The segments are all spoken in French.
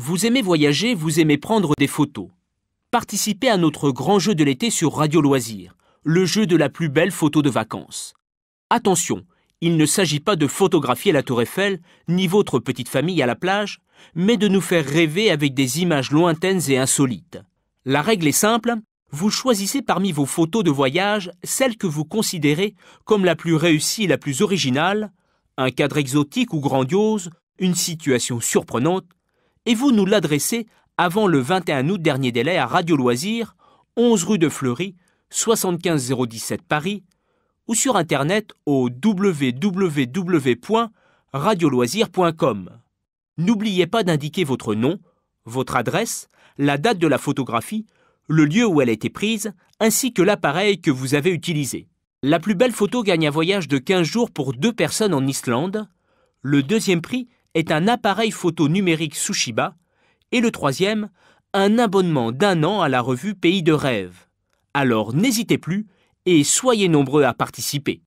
Vous aimez voyager, vous aimez prendre des photos. Participez à notre grand jeu de l'été sur Radio Loisirs, le jeu de la plus belle photo de vacances. Attention, il ne s'agit pas de photographier la Tour Eiffel, ni votre petite famille à la plage, mais de nous faire rêver avec des images lointaines et insolites. La règle est simple, vous choisissez parmi vos photos de voyage celle que vous considérez comme la plus réussie et la plus originale, un cadre exotique ou grandiose, une situation surprenante, et vous nous l'adressez avant le 21 août, dernier délai, à Radio Loisirs, 11 rue de Fleury, 75 017 Paris, ou sur Internet au www.radioloisirs.com. N'oubliez pas d'indiquer votre nom, votre adresse, la date de la photographie, le lieu où elle a été prise, ainsi que l'appareil que vous avez utilisé. La plus belle photo gagne un voyage de 15 jours pour 2 personnes en Islande. Le deuxième prix est un appareil photo numérique Sushiba. Et le troisième, un abonnement d'1 an à la revue Pays de Rêve. Alors n'hésitez plus et soyez nombreux à participer.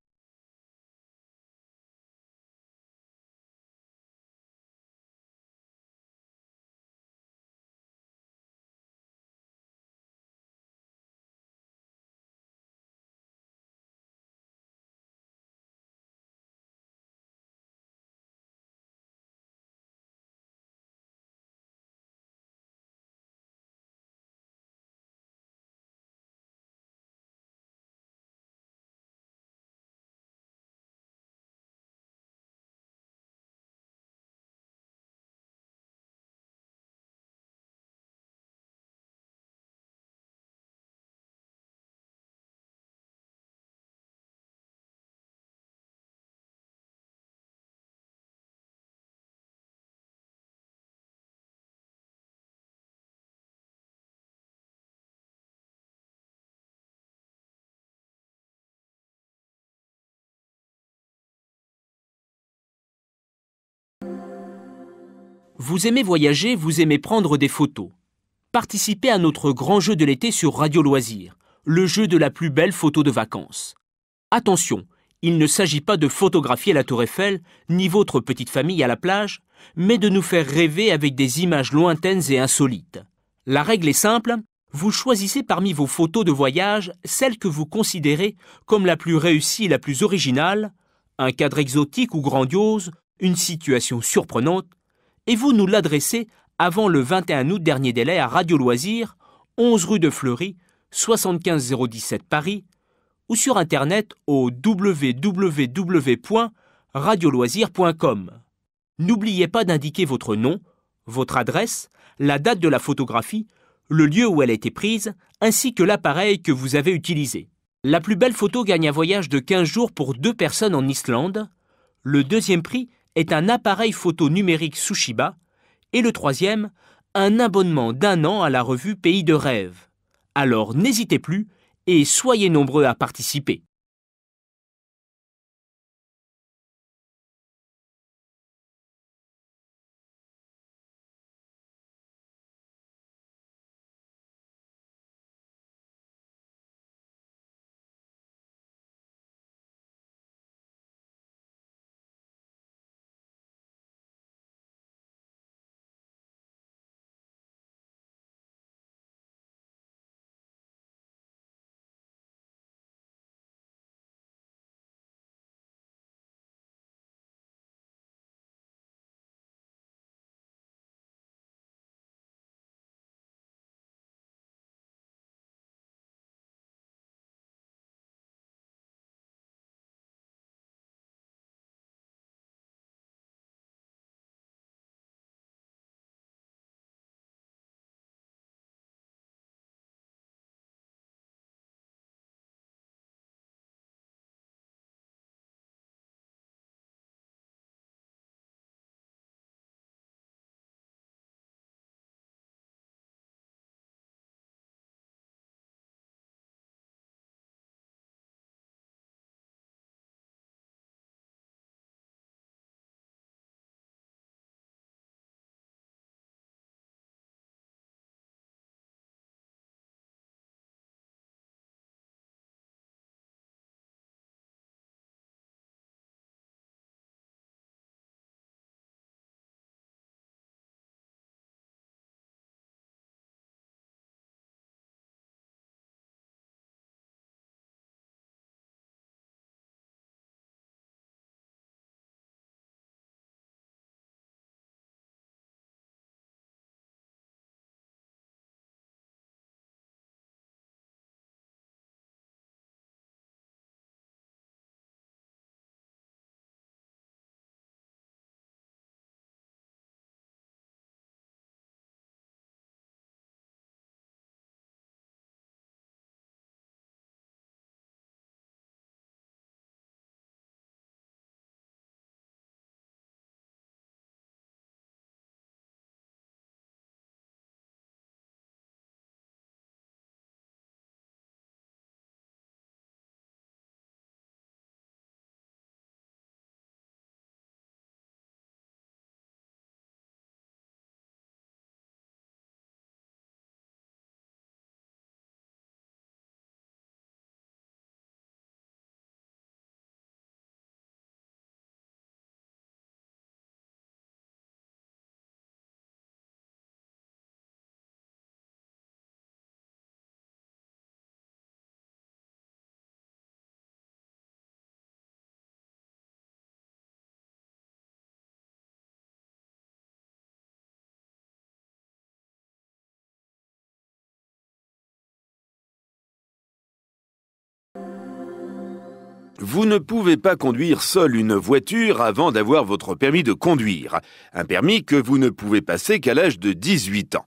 Vous aimez voyager, vous aimez prendre des photos. Participez à notre grand jeu de l'été sur Radio Loisirs, le jeu de la plus belle photo de vacances. Attention, il ne s'agit pas de photographier la Tour Eiffel, ni votre petite famille à la plage, mais de nous faire rêver avec des images lointaines et insolites. La règle est simple, vous choisissez parmi vos photos de voyage celle que vous considérez comme la plus réussie et la plus originale, un cadre exotique ou grandiose, une situation surprenante, et vous nous l'adressez avant le 21 août, dernier délai, à Radio Loisirs, 11 rue de Fleury, 75 017 Paris, ou sur Internet au www.radioloisirs.com. N'oubliez pas d'indiquer votre nom, votre adresse, la date de la photographie, le lieu où elle a été prise, ainsi que l'appareil que vous avez utilisé. La plus belle photo gagne un voyage de 15 jours pour 2 personnes en Islande. Le deuxième prix est un appareil photo numérique Sushiba. Et le troisième, un abonnement d'1 an à la revue Pays de Rêve. Alors n'hésitez plus et soyez nombreux à participer. Vous ne pouvez pas conduire seul une voiture avant d'avoir votre permis de conduire, un permis que vous ne pouvez passer qu'à l'âge de 18 ans.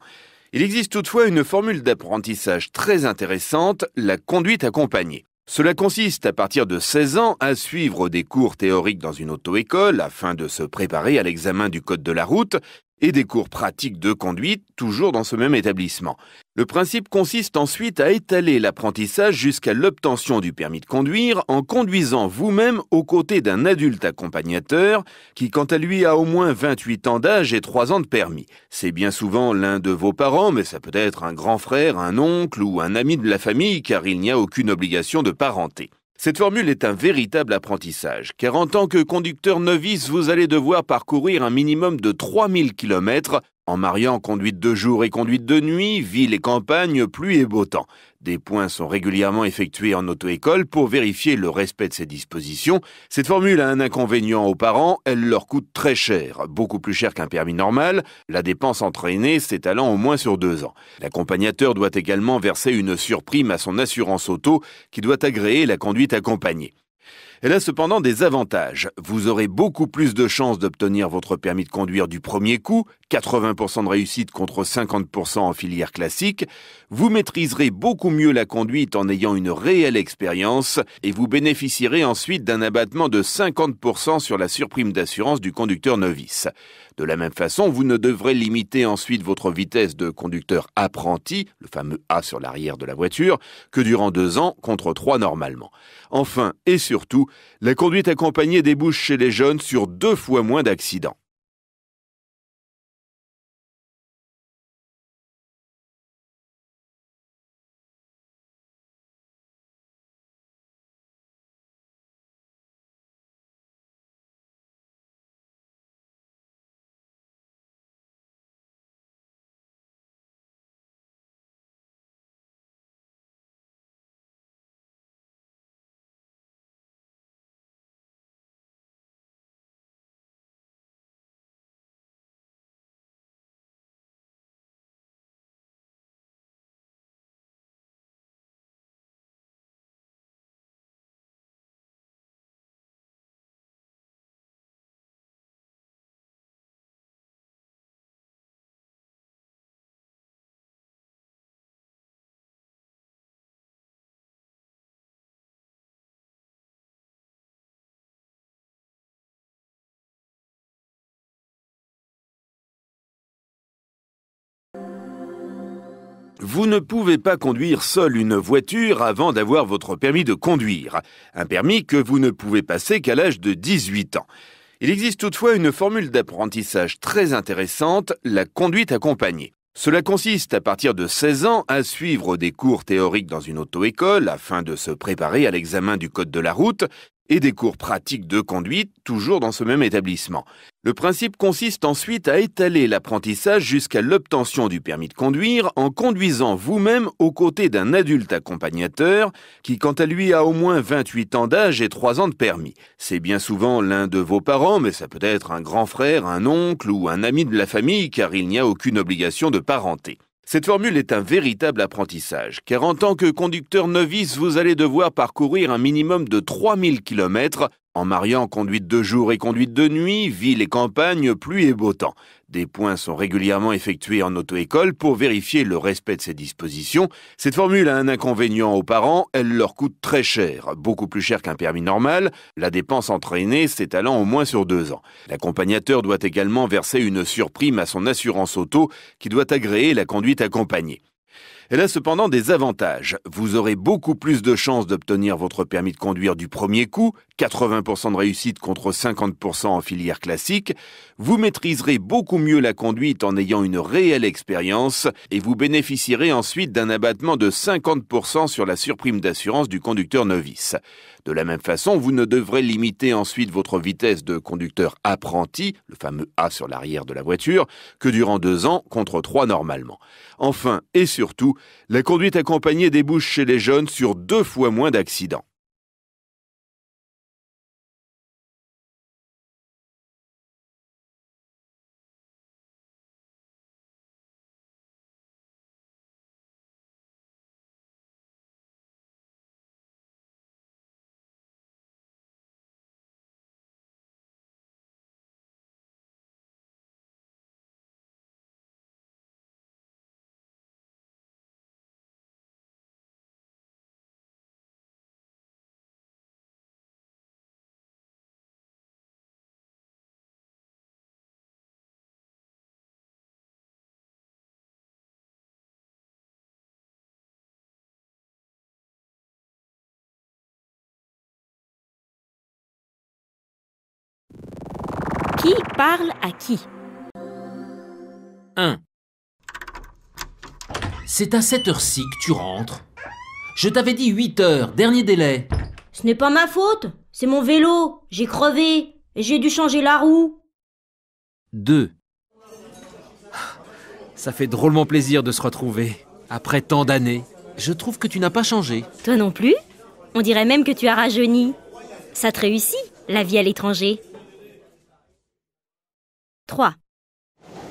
Il existe toutefois une formule d'apprentissage très intéressante, la conduite accompagnée. Cela consiste à partir de 16 ans à suivre des cours théoriques dans une auto-école afin de se préparer à l'examen du code de la route et des cours pratiques de conduite toujours dans ce même établissement. Le principe consiste ensuite à étaler l'apprentissage jusqu'à l'obtention du permis de conduire en conduisant vous-même aux côtés d'un adulte accompagnateur qui, quant à lui, a au moins 28 ans d'âge et 3 ans de permis. C'est bien souvent l'un de vos parents, mais ça peut être un grand frère, un oncle ou un ami de la famille car il n'y a aucune obligation de parenté. Cette formule est un véritable apprentissage, car en tant que conducteur novice, vous allez devoir parcourir un minimum de 3000 km en mariant conduite de jour et conduite de nuit, ville et campagne, pluie et beau temps. Des points sont régulièrement effectués en auto-école pour vérifier le respect de ces dispositions. Cette formule a un inconvénient aux parents, elle leur coûte très cher, beaucoup plus cher qu'un permis normal, la dépense entraînée s'étalant au moins sur 2 ans. L'accompagnateur doit également verser une surprime à son assurance auto qui doit agréer la conduite accompagnée. Elle a cependant des avantages. Vous aurez beaucoup plus de chances d'obtenir votre permis de conduire du premier coup, 80% de réussite contre 50% en filière classique. Vous maîtriserez beaucoup mieux la conduite en ayant une réelle expérience et vous bénéficierez ensuite d'un abattement de 50% sur la surprime d'assurance du conducteur novice. De la même façon, vous ne devrez limiter ensuite votre vitesse de conducteur apprenti, le fameux A sur l'arrière de la voiture, que durant 2 ans contre 3 normalement. Enfin et surtout, la conduite accompagnée débouche chez les jeunes sur 2 fois moins d'accidents. Vous ne pouvez pas conduire seul une voiture avant d'avoir votre permis de conduire, un permis que vous ne pouvez passer qu'à l'âge de 18 ans. Il existe toutefois une formule d'apprentissage très intéressante, la conduite accompagnée. Cela consiste à partir de 16 ans à suivre des cours théoriques dans une auto-école afin de se préparer à l'examen du code de la route et des cours pratiques de conduite toujours dans ce même établissement. Le principe consiste ensuite à étaler l'apprentissage jusqu'à l'obtention du permis de conduire en conduisant vous-même aux côtés d'un adulte accompagnateur qui, quant à lui, a au moins 28 ans d'âge et 3 ans de permis. C'est bien souvent l'un de vos parents, mais ça peut être un grand frère, un oncle ou un ami de la famille car il n'y a aucune obligation de parenté. Cette formule est un véritable apprentissage, car en tant que conducteur novice, vous allez devoir parcourir un minimum de 3000 km en mariant conduite de jour et conduite de nuit, ville et campagne, pluie et beau temps. Des points sont régulièrement effectués en auto-école pour vérifier le respect de ces dispositions. Cette formule a un inconvénient aux parents, elle leur coûte très cher, beaucoup plus cher qu'un permis normal, la dépense entraînée s'étalant au moins sur 2 ans. L'accompagnateur doit également verser une surprime à son assurance auto qui doit agréer la conduite accompagnée. Elle a cependant des avantages. Vous aurez beaucoup plus de chances d'obtenir votre permis de conduire du premier coup, 80% de réussite contre 50% en filière classique. Vous maîtriserez beaucoup mieux la conduite en ayant une réelle expérience et vous bénéficierez ensuite d'un abattement de 50% sur la surprime d'assurance du conducteur novice. De la même façon, vous ne devrez limiter ensuite votre vitesse de conducteur apprenti, le fameux A sur l'arrière de la voiture, que durant 2 ans contre 3 normalement. Enfin et surtout, la conduite accompagnée débouche chez les jeunes sur 2 fois moins d'accidents. Qui parle à qui? 1. C'est à cette heure-ci que tu rentres. Je t'avais dit 8 heures, dernier délai. Ce n'est pas ma faute, c'est mon vélo. J'ai crevé et j'ai dû changer la roue. 2. Ça fait drôlement plaisir de se retrouver. Après tant d'années, je trouve que tu n'as pas changé. Toi non plus? On dirait même que tu as rajeuni. Ça te réussit, la vie à l'étranger. 3.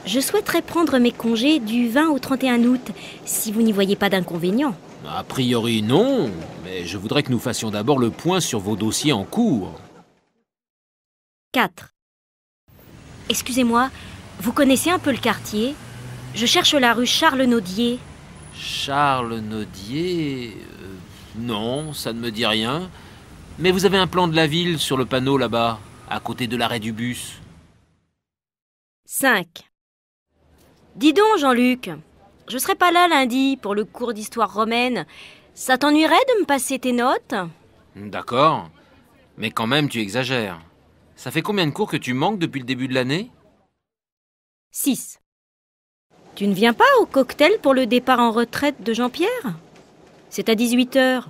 Je souhaiterais prendre mes congés du 20 au 31 août, si vous n'y voyez pas d'inconvénient. A priori non, mais je voudrais que nous fassions d'abord le point sur vos dossiers en cours. 4. Excusez-moi, vous connaissez un peu le quartier? Je cherche la rue Charles-Naudier. Charles Naudier... non, ça ne me dit rien. Mais vous avez un plan de la ville sur le panneau là-bas, à côté de l'arrêt du bus. 5. Dis donc, Jean-Luc, je serai pas là lundi pour le cours d'histoire romaine. Ça t'ennuierait de me passer tes notes? D'accord, mais quand même tu exagères. Ça fait combien de cours que tu manques depuis le début de l'année? 6. Tu ne viens pas au cocktail pour le départ en retraite de Jean-Pierre? C'est à 18h.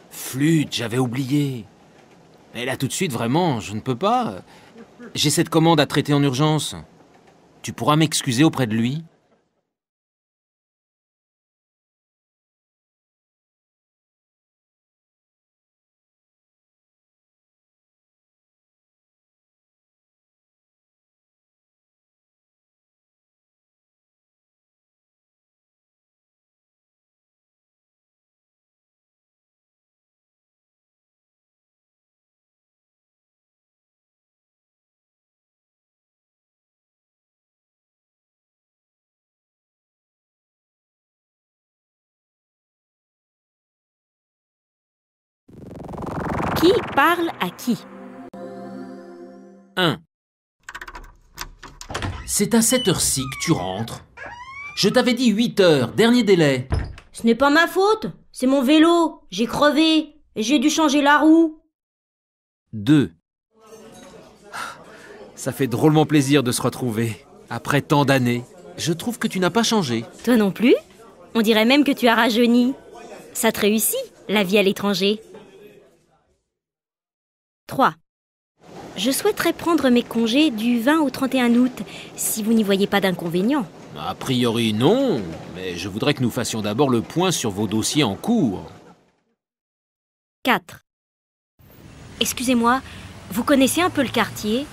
Flûte, j'avais oublié. Mais là tout de suite, vraiment, je ne peux pas. J'ai cette commande à traiter en urgence. Tu pourras m'excuser auprès de lui? Qui parle à qui? 1. C'est à cette heure-ci que tu rentres. Je t'avais dit 8 heures, dernier délai. Ce n'est pas ma faute, c'est mon vélo. J'ai crevé et j'ai dû changer la roue. 2. Ça fait drôlement plaisir de se retrouver. Après tant d'années, je trouve que tu n'as pas changé. Toi non plus? On dirait même que tu as rajeuni. Ça te réussit, la vie à l'étranger. 3. Je souhaiterais prendre mes congés du 20 au 31 août, si vous n'y voyez pas d'inconvénient. A priori non, mais je voudrais que nous fassions d'abord le point sur vos dossiers en cours. 4. Excusez-moi, vous connaissez un peu le quartier?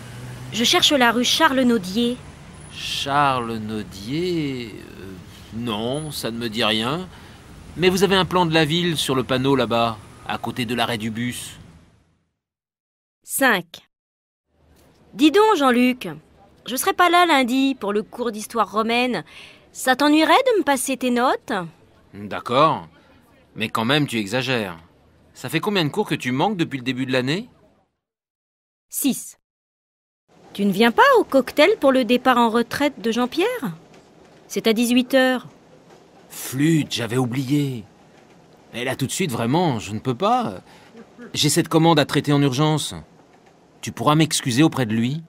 Je cherche la rue Charles-Naudier. Charles Naudier... non, ça ne me dit rien. Mais vous avez un plan de la ville sur le panneau là-bas, à côté de l'arrêt du bus. 5. Dis donc, Jean-Luc, je serai pas là lundi pour le cours d'histoire romaine. Ça t'ennuierait de me passer tes notes? D'accord, mais quand même tu exagères. Ça fait combien de cours que tu manques depuis le début de l'année? 6. Tu ne viens pas au cocktail pour le départ en retraite de Jean-Pierre? C'est à 18h. Flûte, j'avais oublié. Mais là tout de suite, vraiment, je ne peux pas. J'ai cette commande à traiter en urgence. Tu pourras m'excuser auprès de lui?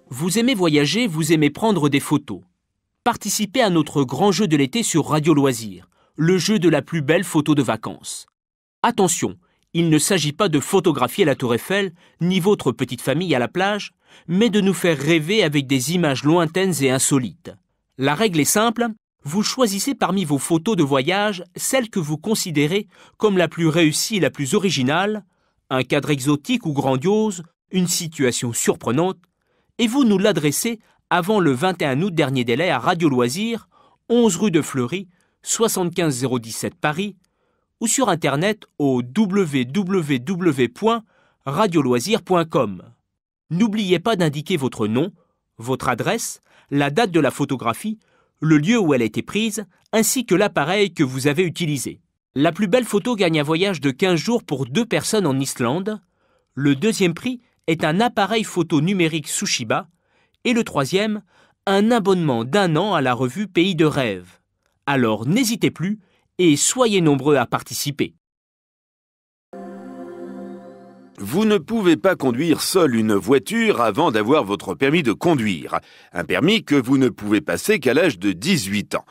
Vous aimez voyager, vous aimez prendre des photos. Participez à notre grand jeu de l'été sur Radio Loisirs, le jeu de la plus belle photo de vacances. Attention, il ne s'agit pas de photographier la Tour Eiffel, ni votre petite famille à la plage, mais de nous faire rêver avec des images lointaines et insolites. La règle est simple, vous choisissez parmi vos photos de voyage celle que vous considérez comme la plus réussie et la plus originale, un cadre exotique ou grandiose, une situation surprenante, et vous nous l'adressez avant le 21 août dernier délai à Radio Loisirs, 11 rue de Fleury, 75 017 Paris, ou sur Internet au www.radioloisir.com. N'oubliez pas d'indiquer votre nom, votre adresse, la date de la photographie, le lieu où elle a été prise, ainsi que l'appareil que vous avez utilisé. La plus belle photo gagne un voyage de 15 jours pour 2 personnes en Islande. Le deuxième prix est un appareil photo numérique Sushiba. Et le troisième, un abonnement d'1 an à la revue Pays de Rêve. Alors n'hésitez plus et soyez nombreux à participer. Vous ne pouvez pas conduire seul une voiture avant d'avoir votre permis de conduire, un permis que vous ne pouvez passer qu'à l'âge de 18 ans.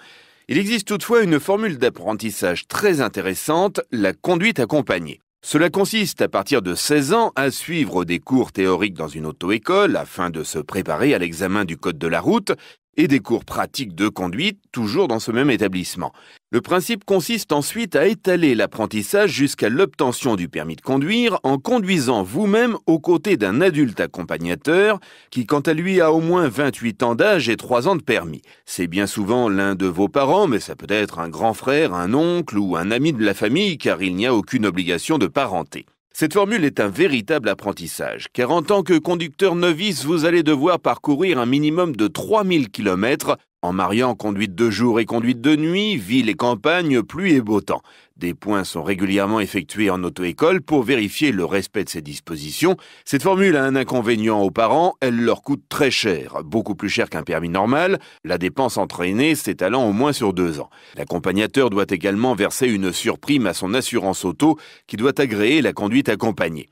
Il existe toutefois une formule d'apprentissage très intéressante, la conduite accompagnée. Cela consiste à partir de 16 ans à suivre des cours théoriques dans une auto-école afin de se préparer à l'examen du code de la route et des cours pratiques de conduite toujours dans ce même établissement. Le principe consiste ensuite à étaler l'apprentissage jusqu'à l'obtention du permis de conduire en conduisant vous-même aux côtés d'un adulte accompagnateur qui quant à lui a au moins 28 ans d'âge et 3 ans de permis. C'est bien souvent l'un de vos parents, mais ça peut être un grand frère, un oncle ou un ami de la famille car il n'y a aucune obligation de parenté. Cette formule est un véritable apprentissage, car en tant que conducteur novice, vous allez devoir parcourir un minimum de 3000 km en mariant conduite de jour et conduite de nuit, ville et campagne, pluie et beau temps. Des points sont régulièrement effectués en auto-école pour vérifier le respect de ces dispositions. Cette formule a un inconvénient aux parents, elle leur coûte très cher, beaucoup plus cher qu'un permis normal, la dépense entraînée s'étalant au moins sur 2 ans. L'accompagnateur doit également verser une surprime à son assurance auto qui doit agréer la conduite accompagnée.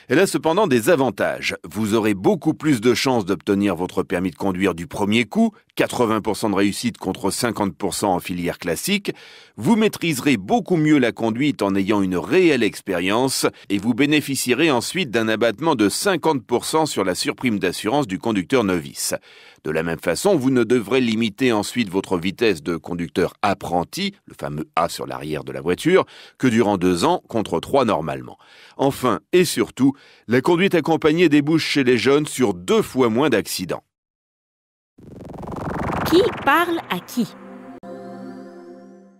Elle a cependant des avantages. Vous aurez beaucoup plus de chances d'obtenir votre permis de conduire du premier coup, 80% de réussite contre 50% en filière classique. Vous maîtriserez beaucoup mieux la conduite en ayant une réelle expérience et vous bénéficierez ensuite d'un abattement de 50% sur la surprime d'assurance du conducteur novice. De la même façon, vous ne devrez limiter ensuite votre vitesse de conducteur apprenti, le fameux A sur l'arrière de la voiture, que durant 2 ans contre 3 normalement. Enfin et surtout, la conduite accompagnée débouche chez les jeunes sur 2 fois moins d'accidents. Qui parle à qui?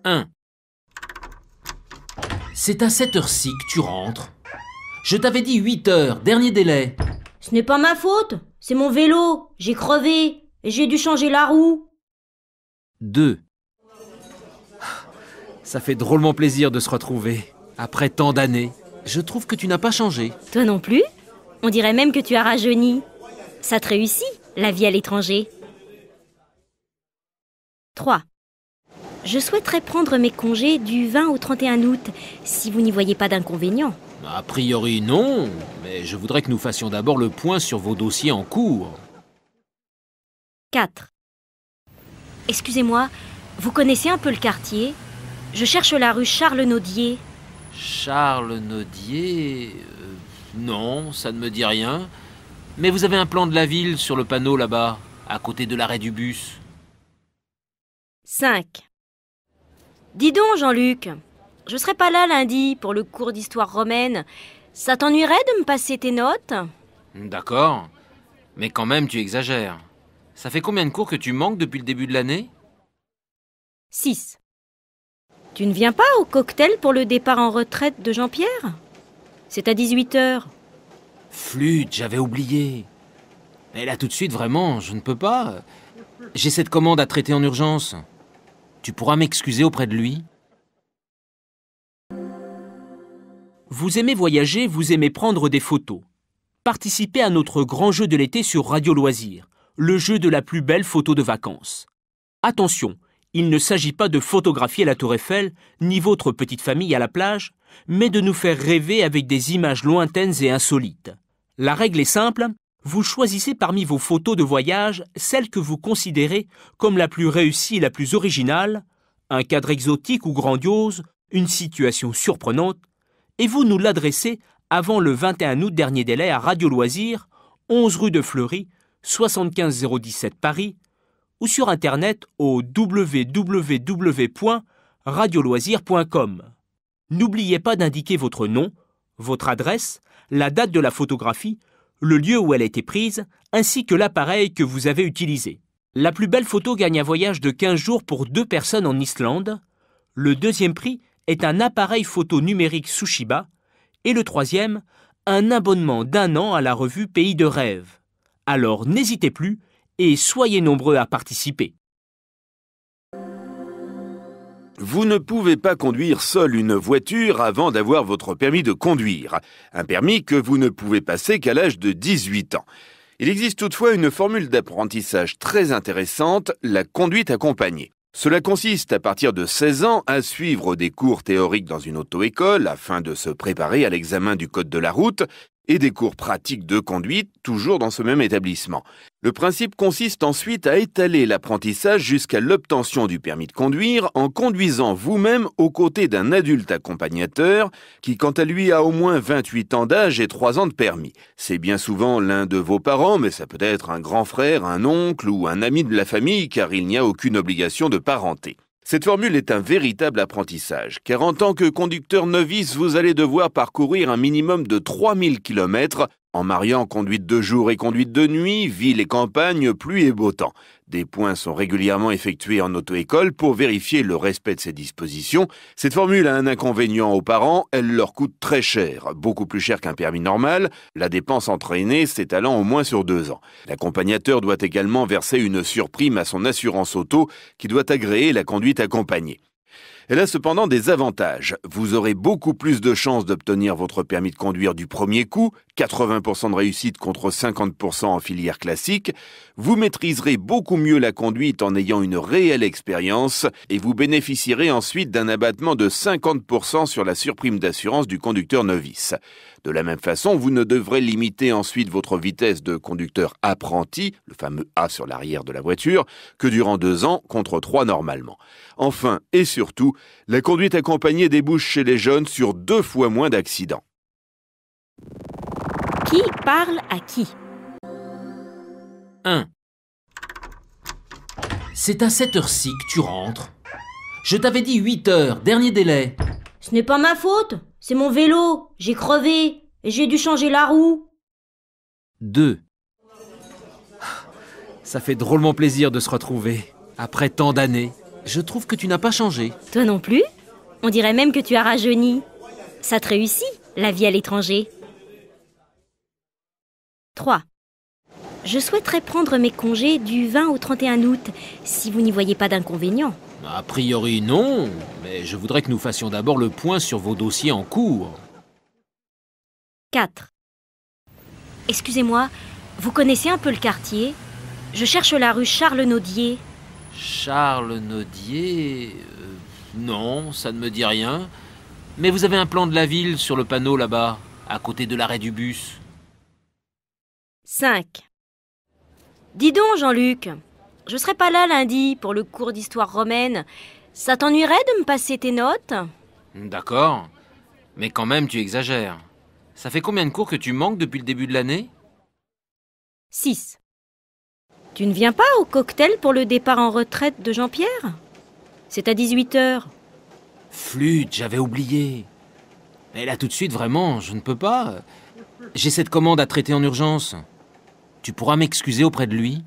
1. C'est à cette heure-ci que tu rentres. Je t'avais dit 8 heures, dernier délai. Ce n'est pas ma faute, c'est mon vélo. J'ai crevé et j'ai dû changer la roue. 2. Ça fait drôlement plaisir de se retrouver. Après tant d'années, je trouve que tu n'as pas changé. Toi non plus? On dirait même que tu as rajeuni. Ça te réussit, la vie à l'étranger. 3. Je souhaiterais prendre mes congés du 20 au 31 août, si vous n'y voyez pas d'inconvénient. A priori non, mais je voudrais que nous fassions d'abord le point sur vos dossiers en cours. 4. Excusez-moi, vous connaissez un peu le quartier? Je cherche la rue Charles-Nodier. Charles Nodier... non, ça ne me dit rien. Mais vous avez un plan de la ville sur le panneau là-bas, à côté de l'arrêt du bus. 5. Dis donc, Jean-Luc, je serai pas là lundi pour le cours d'histoire romaine. Ça t'ennuierait de me passer tes notes? D'accord, mais quand même tu exagères. Ça fait combien de cours que tu manques depuis le début de l'année? 6. Tu ne viens pas au cocktail pour le départ en retraite de Jean-Pierre? C'est à 18h. Flûte, j'avais oublié. Mais là tout de suite, vraiment, je ne peux pas. J'ai cette commande à traiter en urgence. Tu pourras m'excuser auprès de lui? Vous aimez voyager, vous aimez prendre des photos. Participez à notre grand jeu de l'été sur Radio Loisir, le jeu de la plus belle photo de vacances. Attention, il ne s'agit pas de photographier la Tour Eiffel, ni votre petite famille à la plage, mais de nous faire rêver avec des images lointaines et insolites. La règle est simple, vous choisissez parmi vos photos de voyage celle que vous considérez comme la plus réussie et la plus originale, un cadre exotique ou grandiose, une situation surprenante, et vous nous l'adressez avant le 21 août dernier délai à Radio Loisir, 11 rue de Fleury, 75 017 Paris, ou sur Internet au www.radioloisir.com. N'oubliez pas d'indiquer votre nom, votre adresse, la date de la photographie, le lieu où elle a été prise, ainsi que l'appareil que vous avez utilisé. La plus belle photo gagne un voyage de 15 jours pour 2 personnes en Islande. Le deuxième prix est un appareil photo numérique Sushiba. Et le troisième, un abonnement d'1 an à la revue Pays de Rêve. Alors n'hésitez plus et soyez nombreux à participer. Vous ne pouvez pas conduire seul une voiture avant d'avoir votre permis de conduire. Un permis que vous ne pouvez passer qu'à l'âge de 18 ans. Il existe toutefois une formule d'apprentissage très intéressante, la conduite accompagnée. Cela consiste à partir de 16 ans à suivre des cours théoriques dans une auto-école afin de se préparer à l'examen du code de la route et des cours pratiques de conduite toujours dans ce même établissement. Le principe consiste ensuite à étaler l'apprentissage jusqu'à l'obtention du permis de conduire en conduisant vous-même aux côtés d'un adulte accompagnateur qui quant à lui a au moins 28 ans d'âge et 3 ans de permis. C'est bien souvent l'un de vos parents, mais ça peut être un grand frère, un oncle ou un ami de la famille car il n'y a aucune obligation de parenté. Cette formule est un véritable apprentissage, car en tant que conducteur novice, vous allez devoir parcourir un minimum de 3000 km en mariant conduite de jour et conduite de nuit, ville et campagne, pluie et beau temps. Des points sont régulièrement effectués en auto-école pour vérifier le respect de ces dispositions. Cette formule a un inconvénient aux parents, elle leur coûte très cher, beaucoup plus cher qu'un permis normal, la dépense entraînée s'étalant au moins sur 2 ans. L'accompagnateur doit également verser une surprime à son assurance auto qui doit agréer la conduite accompagnée. Elle a cependant des avantages. Vous aurez beaucoup plus de chances d'obtenir votre permis de conduire du premier coup, 80% de réussite contre 50% en filière classique. Vous maîtriserez beaucoup mieux la conduite en ayant une réelle expérience et vous bénéficierez ensuite d'un abattement de 50% sur la surprime d'assurance du conducteur novice. De la même façon, vous ne devrez limiter ensuite votre vitesse de conducteur apprenti, le fameux A sur l'arrière de la voiture, que durant 2 ans contre 3 normalement. Enfin et surtout, la conduite accompagnée débouche chez les jeunes sur 2 fois moins d'accidents. Qui parle à qui? 1. C'est à cette heure-ci que tu rentres. Je t'avais dit 8 heures, dernier délai. Ce n'est pas ma faute, c'est mon vélo. J'ai crevé et j'ai dû changer la roue. 2. Ça fait drôlement plaisir de se retrouver. Après tant d'années, je trouve que tu n'as pas changé. Toi non plus? On dirait même que tu as rajeuni. Ça te réussit, la vie à l'étranger. 3. Je souhaiterais prendre mes congés du 20 au 31 août, si vous n'y voyez pas d'inconvénient. A priori non, mais je voudrais que nous fassions d'abord le point sur vos dossiers en cours. 4. Excusez-moi, vous connaissez un peu le quartier? Je cherche la rue Charles-Nodier. Charles Nodier... non, ça ne me dit rien. Mais vous avez un plan de la ville sur le panneau là-bas, à côté de l'arrêt du bus. 5. Dis donc, Jean-Luc, je serai pas là lundi pour le cours d'histoire romaine. Ça t'ennuierait de me passer tes notes? D'accord, mais quand même tu exagères. Ça fait combien de cours que tu manques depuis le début de l'année? 6. Tu ne viens pas au cocktail pour le départ en retraite de Jean-Pierre? C'est à 18h. Flûte, j'avais oublié. Mais là tout de suite, vraiment, je ne peux pas. J'ai cette commande à traiter en urgence. Tu pourras m'excuser auprès de lui?